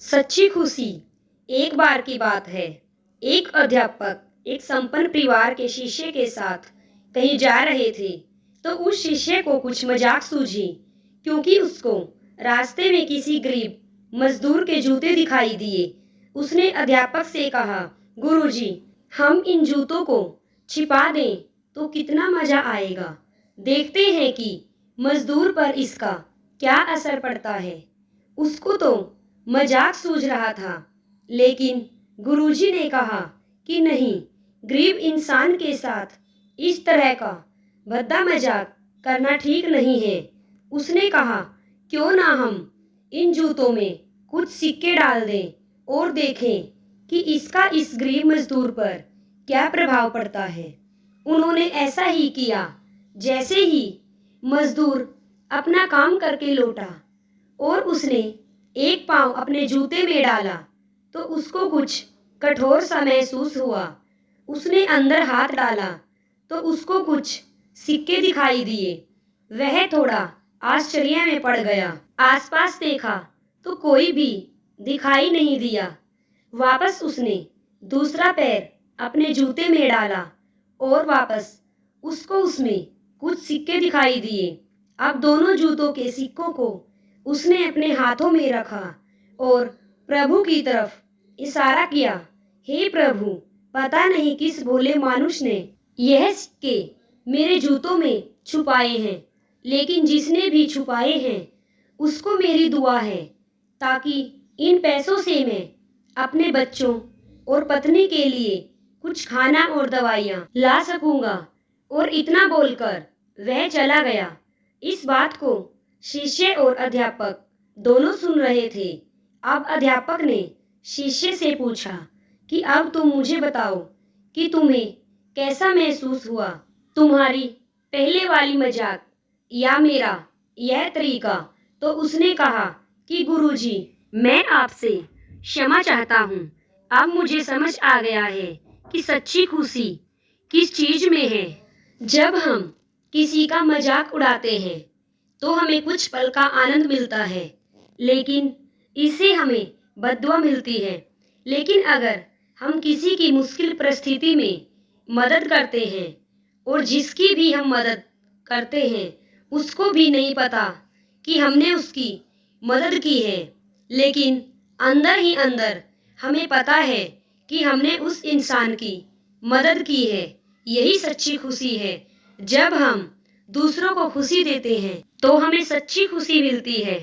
सच्ची खुशी। एक बार की बात है। एक अध्यापक एक संपन्न परिवार के शिष्य के साथ कहीं जा रहे थे, तो उस शिष्य को कुछ मजाक सूझी, क्योंकि उसको रास्ते में किसी गरीब मजदूर के जूते दिखाई दिए। उसने अध्यापक से कहा, गुरुजी, हम इन जूतों को छिपा दें तो कितना मजा आएगा। देखते हैं कि मजदूर पर इसका क्या असर पड़ता है। उसको तो मजाक सूझ रहा था, लेकिन गुरुजी ने कहा कि नहीं, गरीब इंसान के साथ इस तरह का भद्दा मजाक करना ठीक नहीं है। उसने कहा, क्यों ना हम इन जूतों में कुछ सिक्के डाल दें और देखें कि इसका इस गरीब मजदूर पर क्या प्रभाव पड़ता है। उन्होंने ऐसा ही किया। जैसे ही मजदूर अपना काम करके लौटा और उसने एक पांव अपने जूते में डाला, तो उसको कुछ कठोर सा महसूस हुआ। उसने अंदर हाथ डाला तो उसको कुछ सिक्के दिखाई दिए। वह थोड़ा आश्चर्य में पड़ गया। आसपास देखा तो कोई भी दिखाई नहीं दिया। वापस उसने दूसरा पैर अपने जूते में डाला और वापस उसको उसमें कुछ सिक्के दिखाई दिए। अब दोनों जूतों के सिक्कों को उसने अपने हाथों में रखा और प्रभु की तरफ इशारा किया। हे प्रभु, पता नहीं किस भोले मानुष ने यह सिक्के मेरे जूतों में छुपाए हैं, लेकिन जिसने भी छुपाए हैं उसको मेरी दुआ है, ताकि इन पैसों से मैं अपने बच्चों और पत्नी के लिए कुछ खाना और दवाइयाँ ला सकूंगा। और इतना बोलकर वह चला गया। इस बात को शिष्य और अध्यापक दोनों सुन रहे थे। अब अध्यापक ने शिष्य से पूछा कि अब तुम मुझे बताओ कि तुम्हें कैसा महसूस हुआ, तुम्हारी पहले वाली मजाक या मेरा यह तरीका। तो उसने कहा कि गुरुजी, मैं आपसे क्षमा चाहता हूँ। अब मुझे समझ आ गया है कि सच्ची खुशी किस चीज में है। जब हम किसी का मजाक उड़ाते हैं तो हमें कुछ पल का आनंद मिलता है, लेकिन इससे हमें बद्दुआ मिलती है। लेकिन अगर हम किसी की मुश्किल परिस्थिति में मदद करते हैं और जिसकी भी हम मदद करते हैं उसको भी नहीं पता कि हमने उसकी मदद की है, लेकिन अंदर ही अंदर हमें पता है कि हमने उस इंसान की मदद की है, यही सच्ची खुशी है। जब हम दूसरों को खुशी देते हैं तो हमें सच्ची खुशी मिलती है।